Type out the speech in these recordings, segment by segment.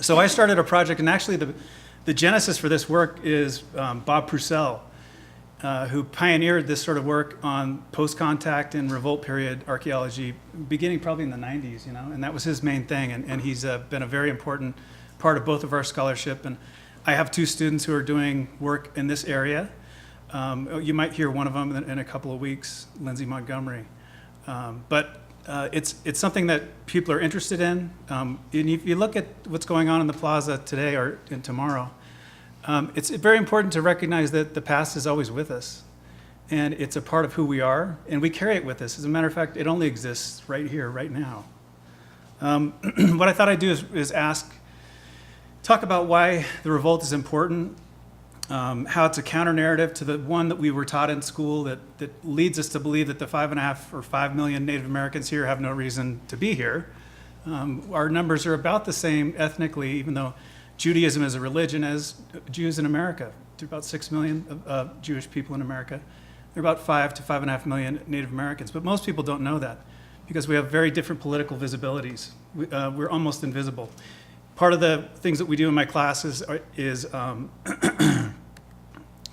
So I started a project, and actually the genesis for this work is Bob Purcell, who pioneered this sort of work on post-contact and revolt period archaeology, beginning probably in the 90s, and that was his main thing, and he's been a very important part of both of our scholarship. And I have two students who are doing work in this area. You might hear one of them in a couple of weeks, Lindsay Montgomery. But it's something that people are interested in. And if you look at what's going on in the plaza today or tomorrow, it's very important to recognize that the past is always with us. And it's a part of who we are, and we carry it with us. As a matter of fact, it only exists right here, right now. What I thought I'd do is talk about why the revolt is important, how it's a counter-narrative to the one that we were taught in school that leads us to believe that the 5.5 or 5 million Native Americans here have no reason to be here. Our numbers are about the same ethnically, even though Judaism is a religion, as Jews in America. There are about 6 million Jewish people in America. There are about 5 to 5.5 million Native Americans, but most people don't know that because we have very different political visibilities. We're almost invisible. Part of the things that we do in my classes is I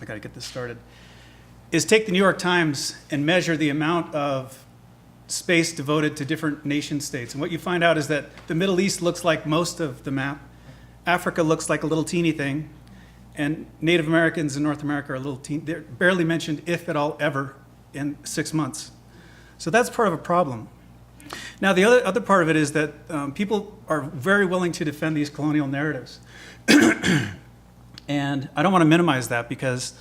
gotta get this started, is take the New York Times and measure the amount of space devoted to different nation states. And what you find out is that the Middle East looks like most of the map, Africa looks like a little teeny thing, and Native Americans in North America are a little teeny, they're barely mentioned, if at all, ever in 6 months. So that's part of a problem. Now, the other part of it is that people are very willing to defend these colonial narratives. And I don't want to minimize that because,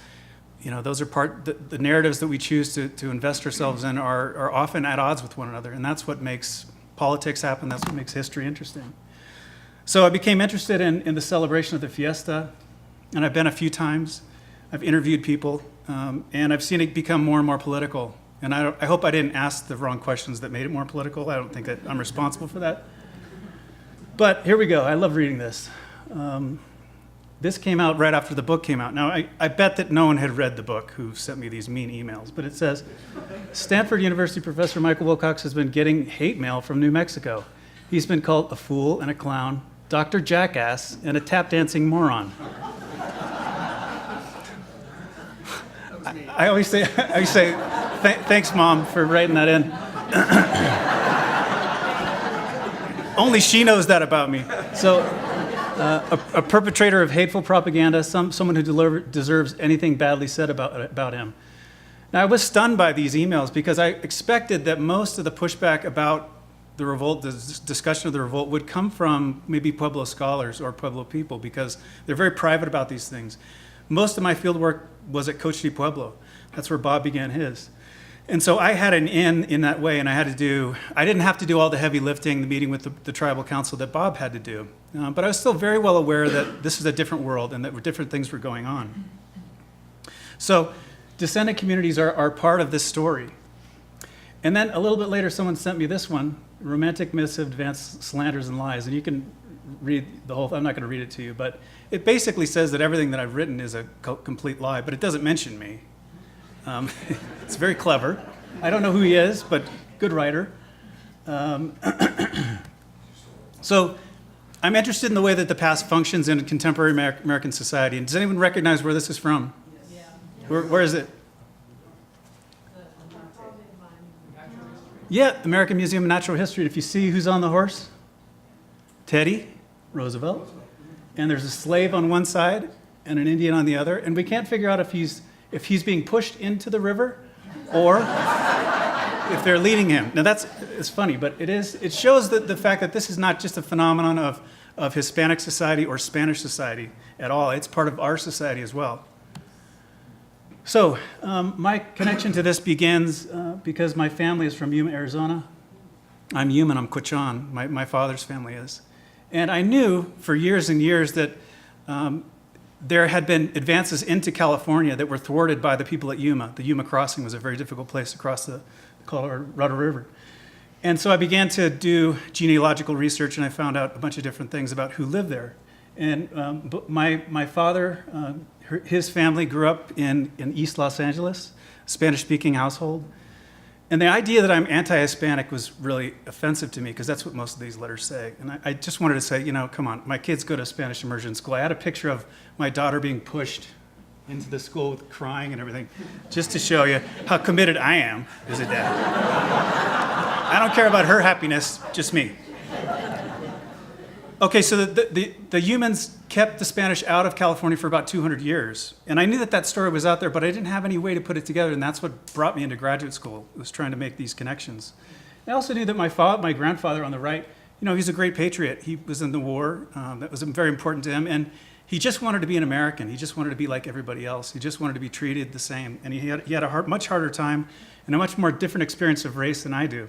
those are the narratives that we choose to invest ourselves in are often at odds with one another. And that's what makes politics happen. That's what makes history interesting. So I became interested in the celebration of the fiesta, and I've been a few times. I've interviewed people, and I've seen it become more and more political. And I hope I didn't ask the wrong questions that made it more political. I don't think that I'm responsible for that. But here we go. I love reading this. This came out right after the book came out. Now, I bet that no one had read the book who sent me these mean emails. But it says, Stanford University professor Michael Wilcox has been getting hate mail from New Mexico. He's been called a fool and a clown, Dr. Jackass, and a tap-dancing moron. I always say, thanks, Mom, for writing that in. Only she knows that about me. So, a perpetrator of hateful propaganda, someone who deserves anything badly said about him. Now, I was stunned by these emails because I expected that most of the pushback about the revolt, the discussion of the revolt, would come from maybe Pueblo scholars or Pueblo people because they're very private about these things. Most of my field work was at Coccidia Pueblo. That's where Bob began his. And so I had an in that way, and I didn't have to do all the heavy lifting, the meeting with the tribal council that Bob had to do. But I was still very well aware that this is a different world and that different things were going on. So descendant communities are part of this story. And then a little bit later, someone sent me this one, Romantic Myths of Advanced Slanders and Lies. And you can read the whole, I'm not going to read it to you, but it basically says that everything that I've written is a complete lie, but it doesn't mention me. It's very clever. I don't know who he is, but good writer. So I'm interested in the way that the past functions in contemporary American society. And does anyone recognize where this is from? Yes. Where is it? Yeah, American Museum of Natural History. If you see who's on the horse, Teddy Roosevelt. And there's a slave on one side and an Indian on the other. And we can't figure out if he's being pushed into the river or if they're leading him. Now it's funny, but it shows that the fact that this is not just a phenomenon of Hispanic society or Spanish society at all. It's part of our society as well. So my connection to this begins because my family is from Yuma, Arizona. I'm Yuma, I'm Quechan, my father's family is. And I knew for years and years that there had been advances into California that were thwarted by the people at Yuma. The Yuma Crossing was a very difficult place to cross the Colorado River. And so I began to do genealogical research, and I found out a bunch of different things about who lived there. And my father, his family grew up in East Los Angeles, Spanish-speaking household. And the idea that I'm anti-Hispanic was really offensive to me because that's what most of these letters say. And I just wanted to say, come on, my kids go to Spanish immersion school. I had a picture of my daughter being pushed into the school with crying and everything, just to show you how committed I am as a dad. I don't care about her happiness, just me. Okay, so the humans kept the Spanish out of California for about 200 years. And I knew that story was out there, but I didn't have any way to put it together, and that's what brought me into graduate school, was trying to make these connections. I also knew that my grandfather on the right, he's a great patriot. He was in the war. That was very important to him. And he just wanted to be an American. He just wanted to be like everybody else. He just wanted to be treated the same. And he had a much harder time and a much more different experience of race than I do.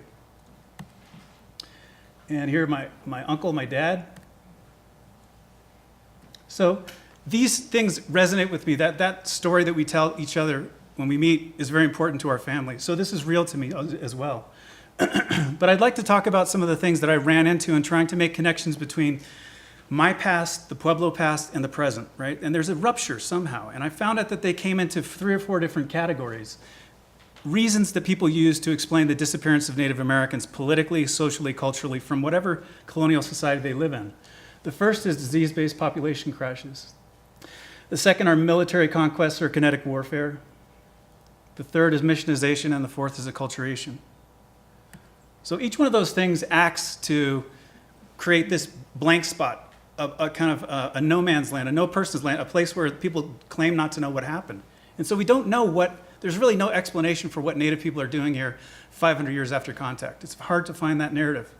And here my uncle, my dad. So these things resonate with me. That story that we tell each other when we meet is very important to our family. So this is real to me as well. But I'd like to talk about some of the things that I ran into in trying to make connections between my past, the Pueblo past, and the present, right? And there's a rupture somehow. And I found out that they came into 3 or 4 different categories. Reasons that people use to explain the disappearance of Native Americans politically, socially, culturally, from whatever colonial society they live in. The first is disease-based population crashes. The second are military conquests or kinetic warfare. The third is missionization, and the fourth is acculturation. So each one of those things acts to create this blank spot, a kind of a no man's land, a no person's land, a place where people claim not to know what happened. And so we don't know there's really no explanation for what Native people are doing here 500 years after contact. It's hard to find that narrative.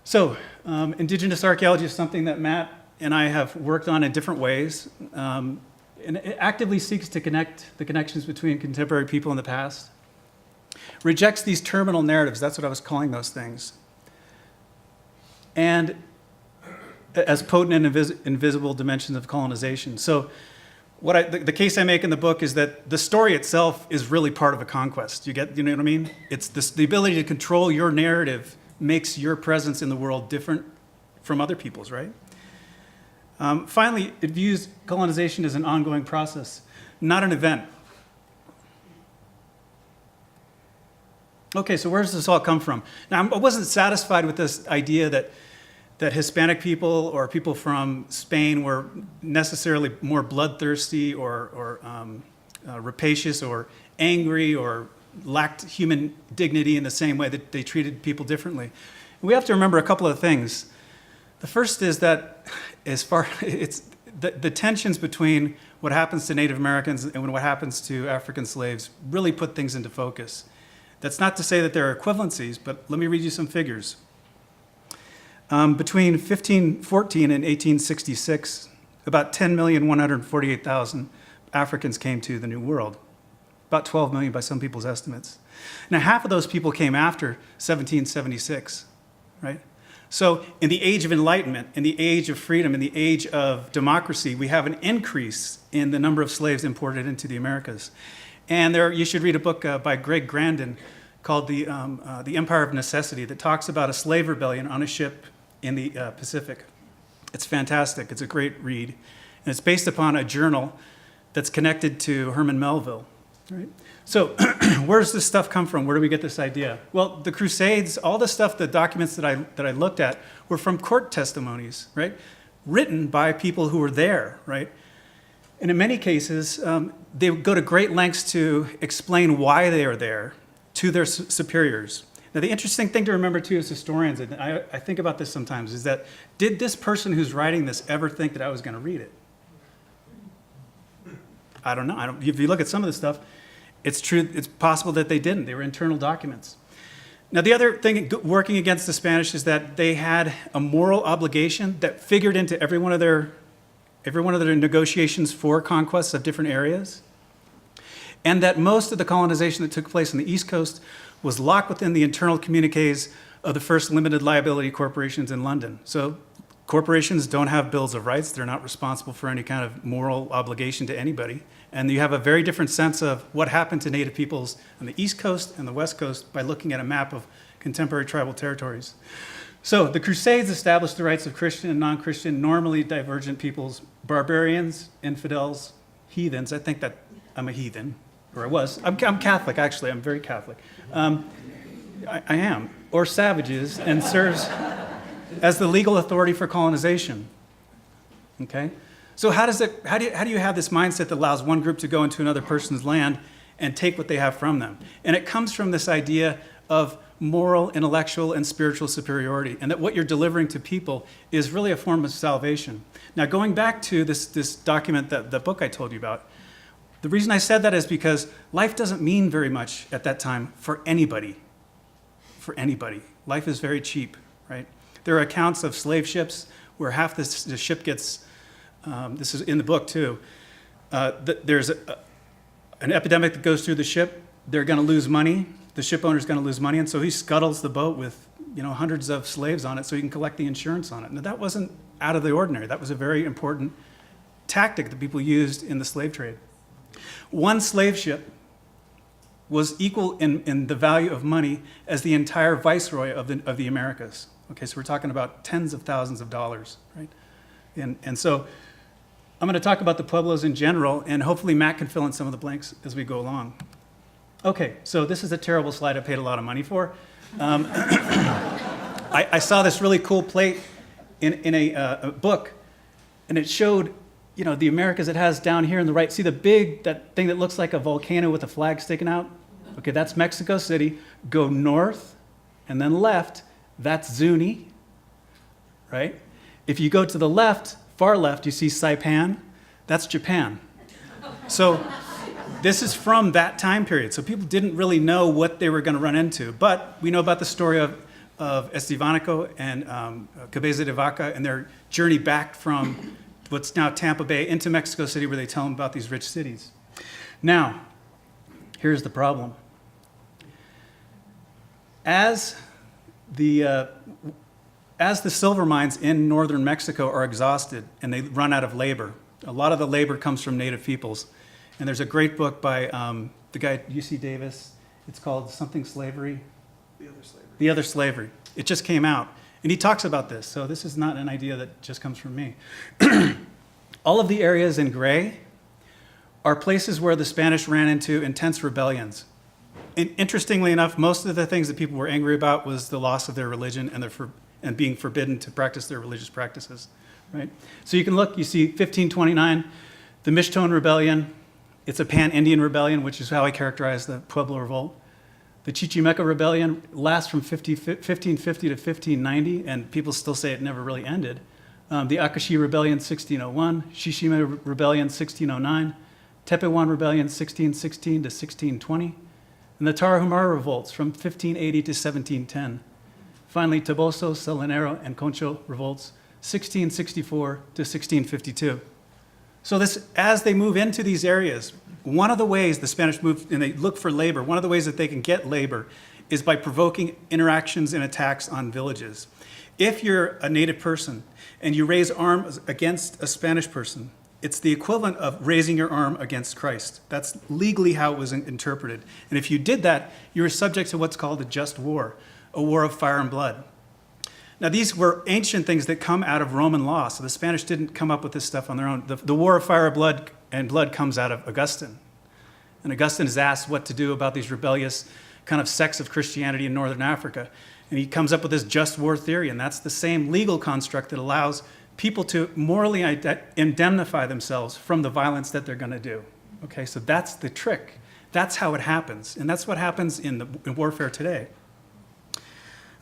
So Indigenous archaeology is something that Matt and I have worked on in different ways. And it actively seeks to connect the connections between contemporary people in the past. Rejects these terminal narratives, that's what I was calling those things. And as potent and invisible dimensions of colonization. So the case I make in the book is that the story itself is really part of a conquest. You know what I mean? It's the ability to control your narrative makes your presence in the world different from other people's, right? Finally, it views colonization as an ongoing process, not an event. Okay, so where does this all come from? Now, I wasn't satisfied with this idea that Hispanic people or people from Spain were necessarily more bloodthirsty or rapacious or angry or lacked human dignity in the same way that they treated people differently. We have to remember a couple of things. The first is that it's the tensions between what happens to Native Americans and what happens to African slaves really put things into focus. That's not to say that there are equivalencies, but let me read you some figures. Between 1514 and 1866, about 10,148,000 Africans came to the New World. About 12 million by some people's estimates. Now, half of those people came after 1776, right? So in the age of enlightenment, in the age of freedom, in the age of democracy, we have an increase in the number of slaves imported into the Americas. And you should read a book by Grande called The Empire of Necessity that talks about a slave rebellion on a ship in the Pacific. It's fantastic. It's a great read. And it's based upon a journal that's connected to Herman Melville. Right? So where does this stuff come from? Where do we get this idea? Well, the Crusades, all the stuff, the documents that I looked at were from court testimonies, right? Written by people who were there, right? And in many cases, they would go to great lengths to explain why they are there to their superiors. Now, the interesting thing to remember, too, as historians, and I think about this sometimes, is that did this person who's writing this ever think that I was going to read it? I don't know. If you look at some of the stuff, it's true. It's possible that they didn't. They were internal documents. Now, the other thing working against the Spanish is that they had a moral obligation that figured into every one of their negotiations for conquests of different areas, and that most of the colonization that took place on the East Coast was locked within the internal communiques of the first limited liability corporations in London. So corporations don't have bills of rights. They're not responsible for any kind of moral obligation to anybody. And you have a very different sense of what happened to Native peoples on the East Coast and the West Coast by looking at a map of contemporary tribal territories. So the Crusades established the rights of Christian and non-Christian, normally divergent peoples, barbarians, infidels, heathens. I think that I'm a heathen. or I was. I'm Catholic, actually. I'm very Catholic. I am. Or savages, and serves as the legal authority for colonization. Okay? So how do you have this mindset that allows one group to go into another person's land and take what they have from them? And it comes from this idea of moral, intellectual, and spiritual superiority, and that what you're delivering to people is really a form of salvation. Now, going back to this document, the book I told you about, the reason I said that is because life doesn't mean very much at that time for anybody. For anybody. Life is very cheap, right? There are accounts of slave ships where half the ship gets, this is in the book too, there's an epidemic that goes through the ship, they're going to lose money, the ship owner's going to lose money, and so he scuttles the boat with hundreds of slaves on it so he can collect the insurance on it. Now that wasn't out of the ordinary. That was a very important tactic that people used in the slave trade. One slave ship was equal in the value of money as the entire viceroy of the Americas. Okay, so we're talking about tens of thousands of dollars, right? And so I'm going to talk about the Pueblos in general, and hopefully Matt can fill in some of the blanks as we go along. Okay, so this is a terrible slide I paid a lot of money for. I saw this really cool plate in a book, and it showed, the Americas it has down here on the right. See that thing that looks like a volcano with a flag sticking out? Okay, that's Mexico City. Go north and then left, that's Zuni, right? If you go to the left, far left, you see Saipan, that's Japan. So this is from that time period. So people didn't really know what they were going to run into. But we know about the story of Estevanico and Cabeza de Vaca and their journey back from what's now Tampa Bay into Mexico City, where they tell them about these rich cities. Now, here's the problem. As the silver mines in northern Mexico are exhausted and they run out of labor, a lot of the labor comes from native peoples. And there's a great book by the guy, UC Davis. It's called something slavery. The Other Slavery. It just came out. And he talks about this. So this is not an idea that just comes from me. All of the areas in gray are places where the Spanish ran into intense rebellions. And interestingly enough, most of the things that people were angry about was the loss of their religion and being forbidden to practice their religious practices. Right? So you can look, you see 1529, the Mixtone Rebellion. It's a pan-Indian rebellion, which is how I characterize the Pueblo Revolt. The Chichimeca Rebellion lasts from 1550 to 1590, and people still say it never really ended. The Akashi Rebellion, 1601, Shishime Rebellion, 1609, Tepehuan Rebellion, 1616 to 1620, and the Tarahumara Revolts from 1580 to 1710. Finally, Toboso, Salinero, and Concho Revolts, 1664 to 1652. So as they move into these areas, one of the ways the Spanish move and they look for labor, one of the ways that they can get labor is by provoking interactions and attacks on villages. If you're a native person and you raise arms against a Spanish person, it's the equivalent of raising your arm against Christ. That's legally how it was interpreted. And if you did that, you were subject to what's called a just war, a war of fire and blood. Now, these were ancient things that come out of Roman law, so the Spanish didn't come up with this stuff on their own. The war of fire and blood comes out of Augustine. And Augustine is asked what to do about these rebellious kind of sects of Christianity in northern Africa. And he comes up with this just war theory, and that's the same legal construct that allows people to morally indemnify themselves from the violence that they're going to do. Okay, so that's the trick. That's how it happens, and that's what happens in warfare today.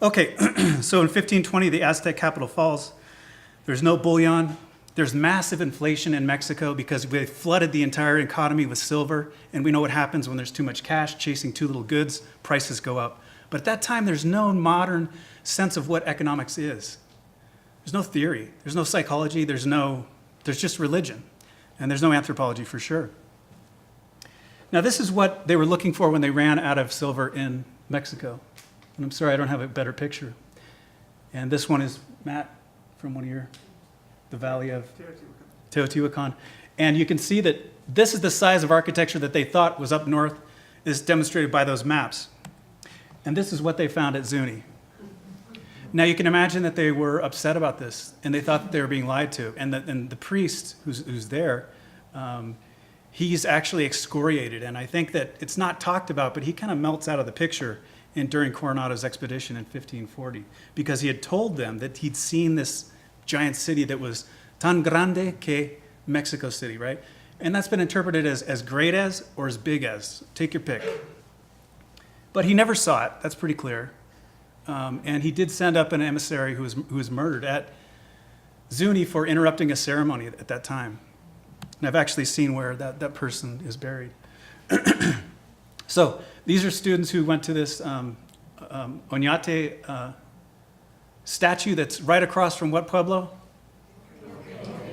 Okay, so in 1520, the Aztec capital falls. There's no bullion. There's massive inflation in Mexico because they flooded the entire economy with silver, and we know what happens when there's too much cash chasing too little goods, prices go up. But at that time, there's no modern sense of what economics is. There's no theory. There's no psychology. There's just religion. And there's no anthropology for sure. Now, this is what they were looking for when they ran out of silver in Mexico. And I'm sorry, I don't have a better picture. And this one is Matt from the Valley of Teotihuacan. And you can see that this is the size of architecture that they thought was up north, is demonstrated by those maps. And this is what they found at Zuni. Now you can imagine that they were upset about this, and they thought that they were being lied to. And the priest who's there, he's actually excoriated. And I think that it's not talked about, but he kind of melts out of the picture during Coronado's expedition in 1540, because he had told them that he'd seen this giant city that was tan grande que Mexico City, right? And that's been interpreted as great as or as big as. Take your pick. But he never saw it. That's pretty clear. And he did send up an emissary who was murdered at Zuni for interrupting a ceremony at that time. And I've actually seen where that person is buried. So these are students who went to this Oñate statue that's right across from what Pueblo?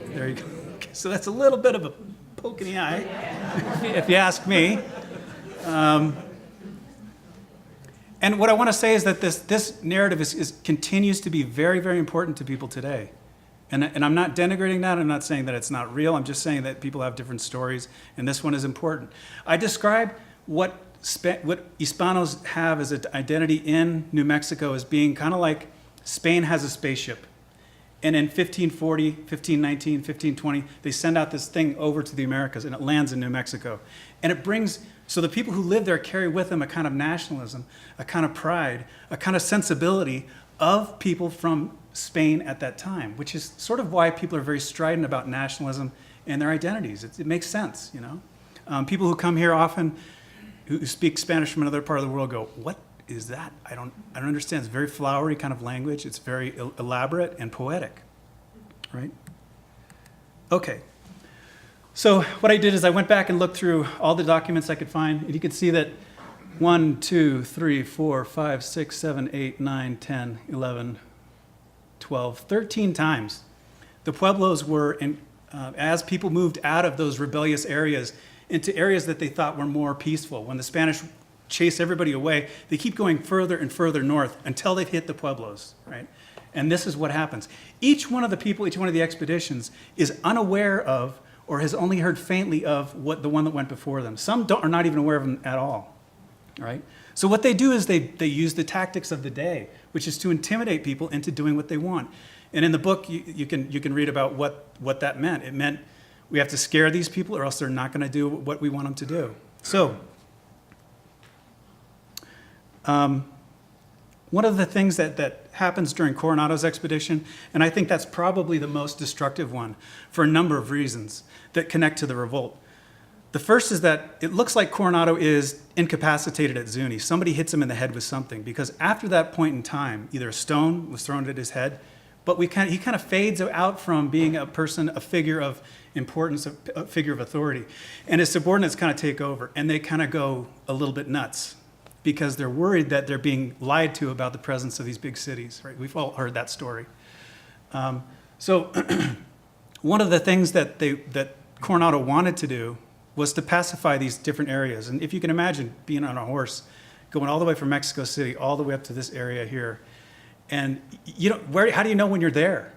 There you go. Okay, so that's a little bit of a poke in the eye, if you ask me. And what I want to say is that this narrative continues to be very, very important to people today. And I'm not denigrating that. I'm not saying that it's not real. I'm just saying that people have different stories, and this one is important. I describe what Hispanos have as an identity in New Mexico as being kind of like Spain has a spaceship. And in 1540, 1519, 1520, they send out this thing over to the Americas, and it lands in New Mexico. And it brings, so the people who live there carry with them a kind of nationalism, a kind of pride, a kind of sensibility of people from Spain at that time, which is sort of why people are very strident about nationalism and their identities. It makes sense, you know. People who come here often, who speak Spanish from another part of the world, go, "What is that? I don't understand." It's very flowery kind of language. It's very elaborate and poetic, right? Okay. So what I did is I went back and looked through all the documents I could find, and you can see that 1, 2, 3, 4, 5, 6, 7, 8, 9, 10, 11, 12, 13 times the Pueblos were, as people moved out of those rebellious areas into areas that they thought were more peaceful. When the Spanish chase everybody away, they keep going further and further north until they've hit the Pueblos, right? And this is what happens. Each one of the people, each one of the expeditions is unaware of or has only heard faintly of what the one that went before them. Some are not even aware of them at all, right? So what they do is they use the tactics of the day, which is to intimidate people into doing what they want. And in the book, you can read about what that meant. It meant we have to scare these people or else they're not going to do what we want them to do. So one of the things that happens during Coronado's expedition, and I think that's probably the most destructive one for a number of reasons that connect to the revolt. The first is that it looks like Coronado is incapacitated at Zuni. Somebody hits him in the head with something, because after that point in time, either a stone was thrown at his head, but he kind of fades out from being a person, a figure of importance, a figure of authority. And his subordinates kind of take over, and they kind of go a little bit nuts because they're worried that they're being lied to about the presence of these big cities, right? We've all heard that story. So one of the things that Coronado wanted to do was to pacify these different areas. And if you can imagine being on a horse, going all the way from Mexico City, all the way up to this area here. And how do you know when you're there?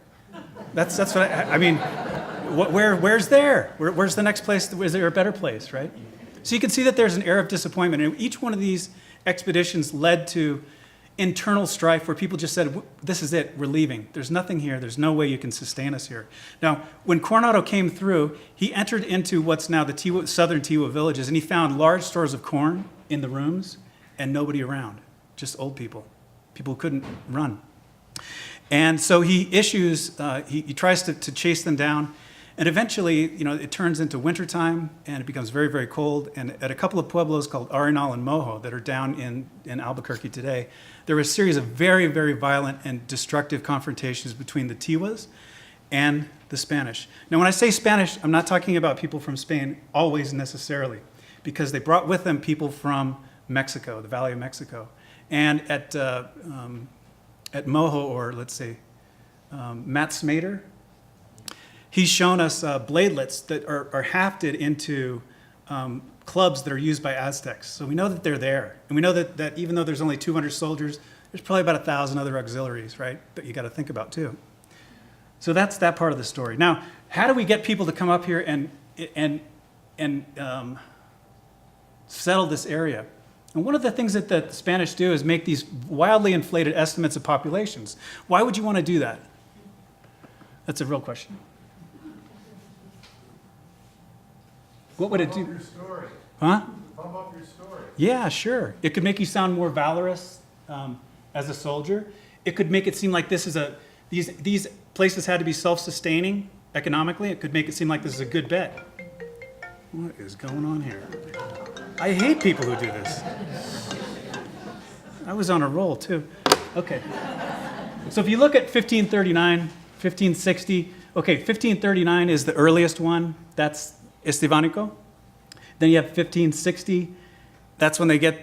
That's what I mean, where's there? Where's the next place? Is there a better place, right? So you can see that there's an air of disappointment. And each one of these expeditions led to internal strife where people just said, this is it, we're leaving. There's nothing here. There's no way you can sustain us here. Now, when Coronado came through, he entered into what's now the southern Tiwa villages, and he found large stores of corn in the rooms and nobody around, just old people who couldn't run. And so he issues, he tries to chase them down. And eventually, it turns into wintertime and it becomes very, very cold. And at a couple of pueblos called Arenal and Mojo that are down in Albuquerque today, there were a series of very, very violent and destructive confrontations between the Tiwas and the Spanish. Now, when I say Spanish, I'm not talking about people from Spain always necessarily, because they brought with them people from Mexico, the Valley of Mexico. And at Mojo, or let's say Matt Smader, he's shown us bladelets that are hafted into clubs that are used by Aztecs. So we know that they're there. And we know that even though there's only 200 soldiers, there's probably about 1,000 other auxiliaries, right, that you got to think about too. So that's that part of the story. Now, how do we get people to come up here and settle this area? And one of the things that the Spanish do is make these wildly inflated estimates of populations. Why would you want to do that? That's a real question. What would it do? Pump up your story. Huh? Pump up your story. Yeah, sure. It could make you sound more valorous as a soldier. It could make it seem like these places had to be self-sustaining economically. It could make it seem like this is a good bet. What is going on here? I hate people who do this. I was on a roll too. Okay. So if you look at 1539, 1560, okay, 1539 is the earliest one. That's Estevanico. Then you have 1560. That's when they get,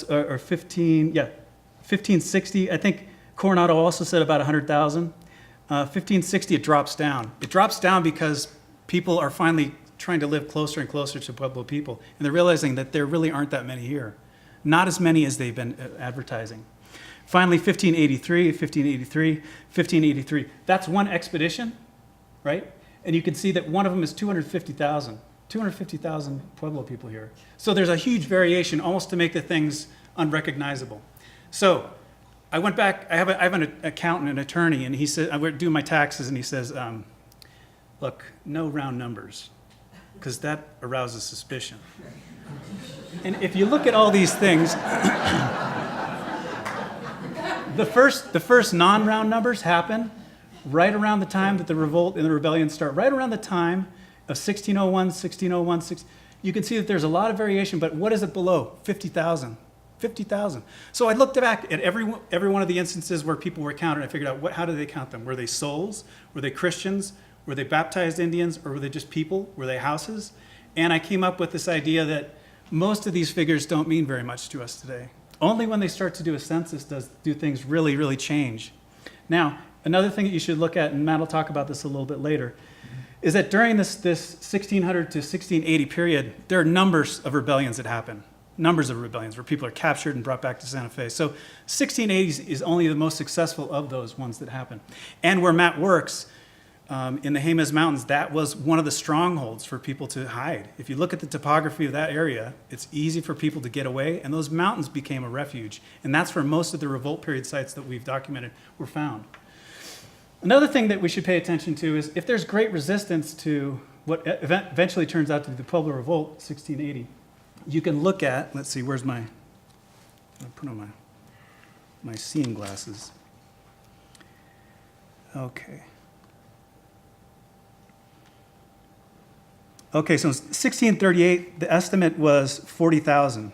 or 1560. I think Coronado also said about 100,000. 1560, it drops down. It drops down because people are finally trying to live closer and closer to Pueblo people. And they're realizing that there really aren't that many here. Not as many as they've been advertising. Finally, 1583. That's one expedition, right? And you can see that one of them is 250,000 Pueblo people here. So there's a huge variation, almost to make the things unrecognizable. So I went back, I have an accountant, an attorney, and he said, I went doing my taxes, and he says, look, no round numbers, because that arouses suspicion. And if you look at all these things, the first non-round numbers happen right around the time that the revolt and the rebellion start, right around the time of 1601. You can see that there's a lot of variation, but what is it below? 50,000. So I looked back at every one of the instances where people were counted. I figured out how did they count them? Were they souls? Were they Christians? Were they baptized Indians? Or were they just people? Were they houses? And I came up with this idea that most of these figures don't mean very much to us today. Only when they start to do a census do things really, really change. Now, another thing that you should look at, and Matt will talk about this a little bit later, is that during this 1600 to 1680 period, there are numbers of rebellions that happen. Numbers of rebellions where people are captured and brought back to Santa Fe. So 1680s is only the most successful of those ones that happen. And where Matt works, in the Jemez Mountains, that was one of the strongholds for people to hide. If you look at the topography of that area, it's easy for people to get away, and those mountains became a refuge. And that's where most of the revolt period sites that we've documented were found. Another thing that we should pay attention to is if there's great resistance to what eventually turns out to be the Pueblo Revolt, 1680, you can look at, let's see, where's I'll put on my seeing glasses. Okay, so in 1638, the estimate was 40,000.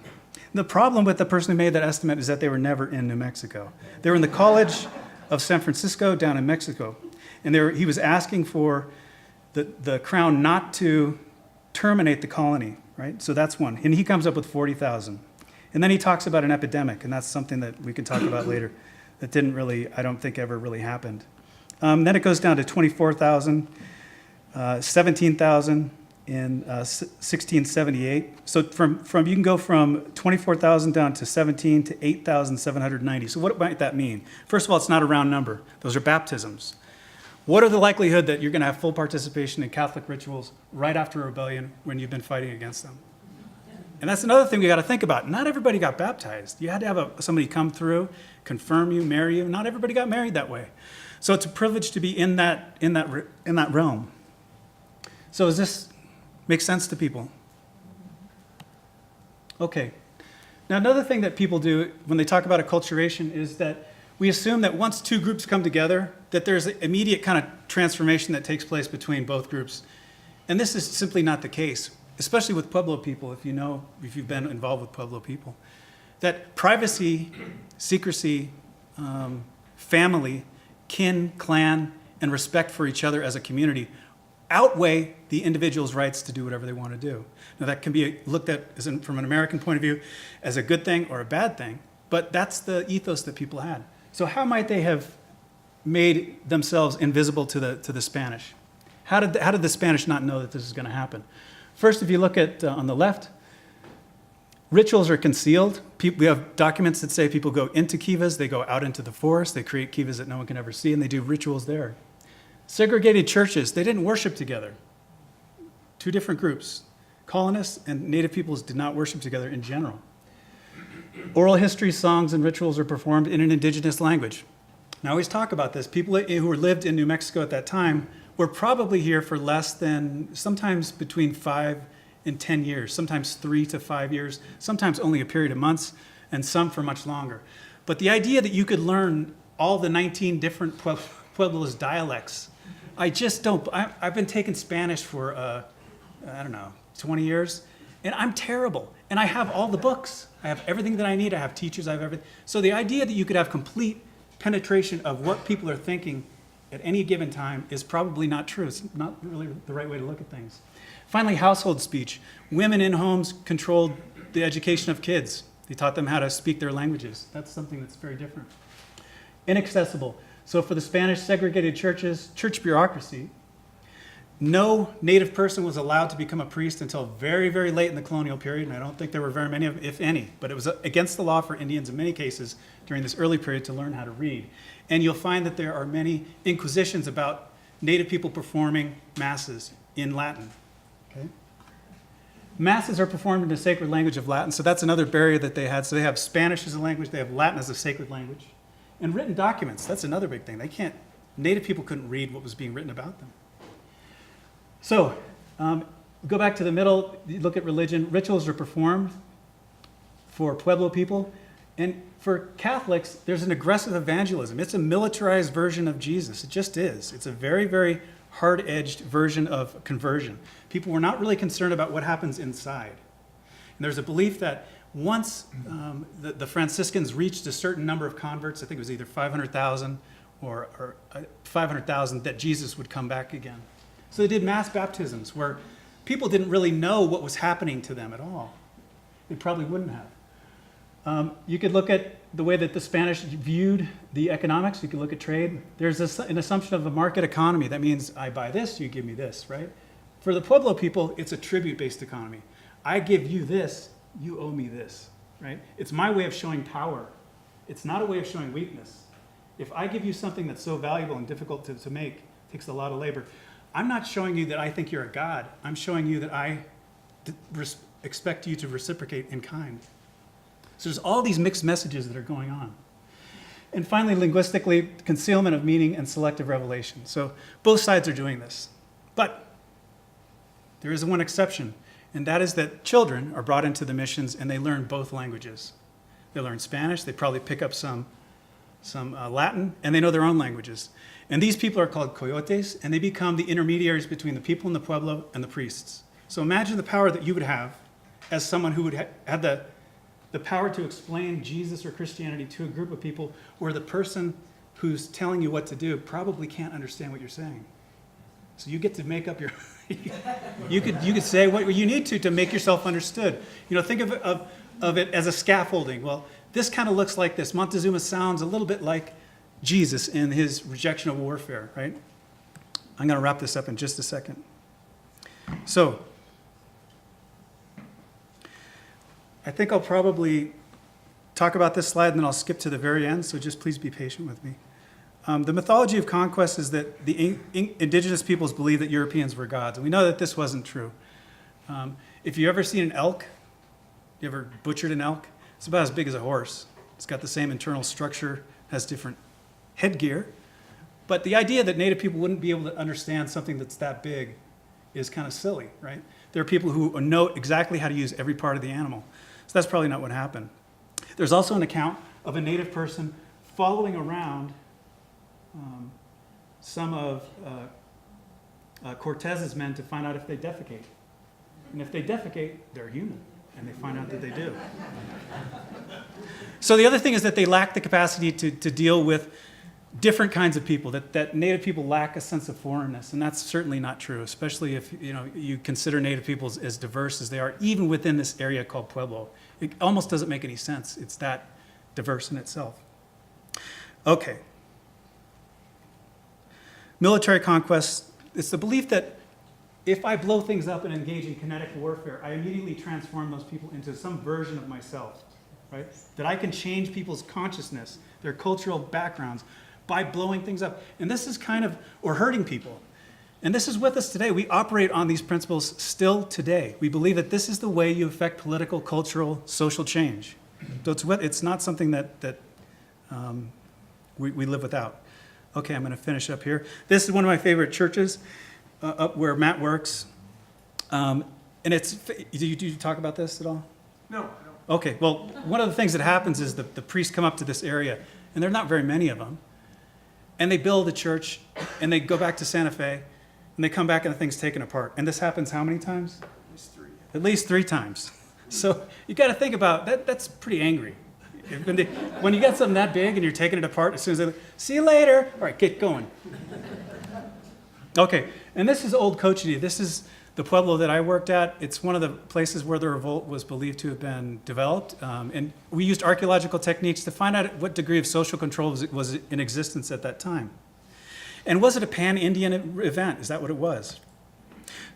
The problem with the person who made that estimate is that they were never in New Mexico. They were in the College of San Francisco down in Mexico. And he was asking for the crown not to terminate the colony, right? So that's one. And he comes up with 40,000. And then he talks about an epidemic, and that's something that we can talk about later that didn't really, I don't think ever really happened. Then it goes down to 24,000, 17,000 in 1678. So from you can go from 24,000 down to 17 to 8,790. So what might that mean? First of all, it's not a round number. Those are baptisms. What are the likelihood that you're going to have full participation in Catholic rituals right after a rebellion when you've been fighting against them? And that's another thing we got to think about. Not everybody got baptized. You had to have somebody come through, confirm you, marry you. Not everybody got married that way. So it's a privilege to be in that realm. So does this make sense to people? Okay. Now another thing that people do when they talk about acculturation is that we assume that once two groups come together, that there's an immediate kind of transformation that takes place between both groups. And this is simply not the case, especially with Pueblo people, if you've been involved with Pueblo people. That privacy, secrecy, family, kin, clan, and respect for each other as a community outweigh the individual's rights to do whatever they want to do. Now that can be looked at from an American point of view as a good thing or a bad thing, but that's the ethos that people had. So how might they have made themselves invisible to the Spanish? How did the Spanish not know that this is going to happen? First, if you look at on the left, rituals are concealed. We have documents that say people go into kivas, they go out into the forest, they create kivas that no one can ever see, and they do rituals there. Segregated churches, they didn't worship together. Two different groups. Colonists and native peoples did not worship together in general. Oral history, songs, and rituals are performed in an indigenous language. Now, I always talk about this. People who lived in New Mexico at that time were probably here for less than, sometimes between 5 in 10 years, sometimes 3 to 5 years, sometimes only a period of months, and some for much longer. But the idea that you could learn all the 19 different Pueblos dialects, I just don't. I've been taking Spanish for, I don't know, 20 years, and I'm terrible. And I have all the books. I have everything that I need. I have teachers. I have everything. So the idea that you could have complete penetration of what people are thinking at any given time is probably not true. It's not really the right way to look at things. Finally, household speech. Women in homes controlled the education of kids. They taught them how to speak their languages. That's something that's very different. Inaccessible. So for the Spanish segregated churches, church bureaucracy, no native person was allowed to become a priest until very, very late in the colonial period, and I don't think there were very many, if any. But it was against the law for Indians in many cases during this early period to learn how to read. And you'll find that there are many inquisitions about native people performing masses in Latin. Okay? Masses are performed in the sacred language of Latin, so that's another barrier that they had. So they have Spanish as a language, they have Latin as a sacred language. And written documents, that's another big thing. Native people couldn't read what was being written about them. So, go back to the middle, you look at religion. Rituals are performed for Pueblo people. And for Catholics, there's an aggressive evangelism. It's a militarized version of Jesus. It just is. It's a very, very hard-edged version of conversion. People were not really concerned about what happens inside. And there's a belief that once the Franciscans reached a certain number of converts, I think it was either 500,000 or 500,000, that Jesus would come back again. So they did mass baptisms where people didn't really know what was happening to them at all. They probably wouldn't have. You could look at the way that the Spanish viewed the economics. You could look at trade. There's an assumption of a market economy. That means I buy this, you give me this, right? For the Pueblo people, it's a tribute-based economy. I give you this, you owe me this, right? It's my way of showing power. It's not a way of showing weakness. If I give you something that's so valuable and difficult to make, takes a lot of labor, I'm not showing you that I think you're a god. I'm showing you that I expect you to reciprocate in kind. So there's all these mixed messages that are going on. And finally, linguistically, concealment of meaning and selective revelation. So both sides are doing this. But there is one exception, and that is that children are brought into the missions and they learn both languages. They learn Spanish, they probably pick up some Latin, and they know their own languages. And these people are called coyotes, and they become the intermediaries between the people in the Pueblo and the priests. So imagine the power that you would have as someone who would have the power to explain Jesus or Christianity to a group of people where the person who's telling you what to do probably can't understand what you're saying. So you get to make up your... you could say what you need to make yourself understood. You know, think of it as a scaffolding. Well, this kind of looks like this. Montezuma sounds a little bit like Jesus in his rejection of warfare, right? I'm going to wrap this up in just a second. So, I think I'll probably talk about this slide and then I'll skip to the very end, so just please be patient with me. The mythology of conquest is that the indigenous peoples believed that Europeans were gods, and we know that this wasn't true. If you've ever seen an elk, you ever butchered an elk? It's about as big as a horse. It's got the same internal structure, has different headgear. But the idea that native people wouldn't be able to understand something that's that big is kind of silly, right? There are people who know exactly how to use every part of the animal. So that's probably not what happened. There's also an account of a native person following around some of Cortez's men to find out if they defecate. And if they defecate, they're human. And they find out that they do. So the other thing is that they lack the capacity to deal with different kinds of people, that native people lack a sense of foreignness, and that's certainly not true, especially if you consider native peoples as diverse as they are, even within this area called Pueblo. It almost doesn't make any sense. It's that diverse in itself. Okay. Military conquest, it's the belief that if I blow things up and engage in kinetic warfare, I immediately transform those people into some version of myself, right? That I can change people's consciousness, their cultural backgrounds, by blowing things up. And this is or hurting people. And this is with us today. We operate on these principles still today. We believe that this is the way you affect political, cultural, social change. So it's not something that we live without. Okay, I'm going to finish up here. This is one of my favorite churches up where Matt works. And did you talk about this at all? No, I don't. Okay, well, one of the things that happens is the priests come up to this area, and there are not very many of them, and they build a church, and they go back to Santa Fe, and they come back and the thing's taken apart. And this happens how many times? At least 3. At least 3 times. So you got to think about that. That's pretty angry. When you get something that big and you're taking it apart, as soon as they see you later, all right, get going. Okay, and this is old Coccidia. This is the Pueblo that I worked at. It's one of the places where the revolt was believed to have been developed. And we used archaeological techniques to find out what degree of social control was in existence at that time. And was it a pan-Indian event? Is that what it was?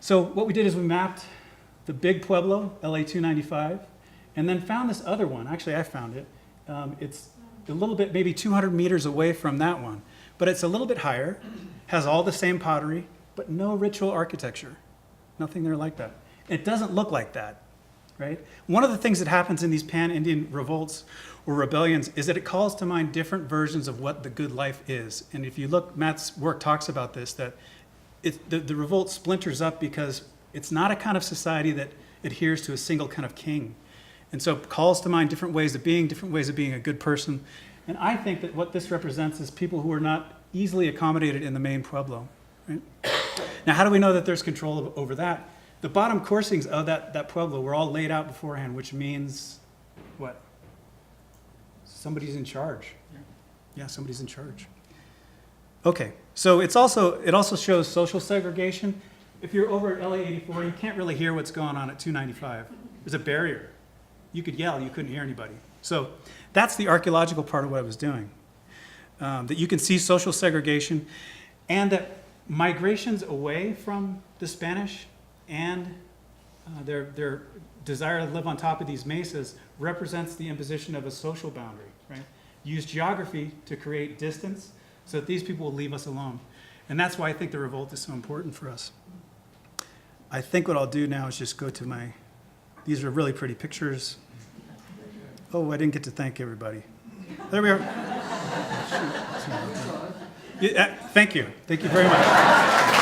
So what we did is we mapped the big Pueblo, LA 295, and then found this other one. Actually, I found it. It's a little bit, maybe 200 meters away from that one. But it's a little bit higher, has all the same pottery, but no ritual architecture. Nothing there like that. It doesn't look like that, right? One of the things that happens in these pan-Indian revolts or rebellions is that it calls to mind different versions of what the good life is. And if you look, Matt's work talks about this, that the revolt splinters up because it's not a kind of society that adheres to a single kind of king. And so it calls to mind different ways of being a good person. And I think that what this represents is people who are not easily accommodated in the main Pueblo. Right? Now, how do we know that there's control over that? The bottom coursings of that Pueblo were all laid out beforehand, which means what? Somebody's in charge. Yeah, somebody's in charge. Okay, so it also shows social segregation. If you're over at LA 84, you can't really hear what's going on at 295. There's a barrier. You could yell, you couldn't hear anybody. So that's the archaeological part of what I was doing. That you can see social segregation and that migrations away from the Spanish and their desire to live on top of these mesas represents the imposition of a social boundary, right? Use geography to create distance so that these people will leave us alone. And that's why I think the revolt is so important for us. I think what I'll do now is just go to these are really pretty pictures. Oh, I didn't get to thank everybody. There we are. Yeah, thank you. Thank you very much.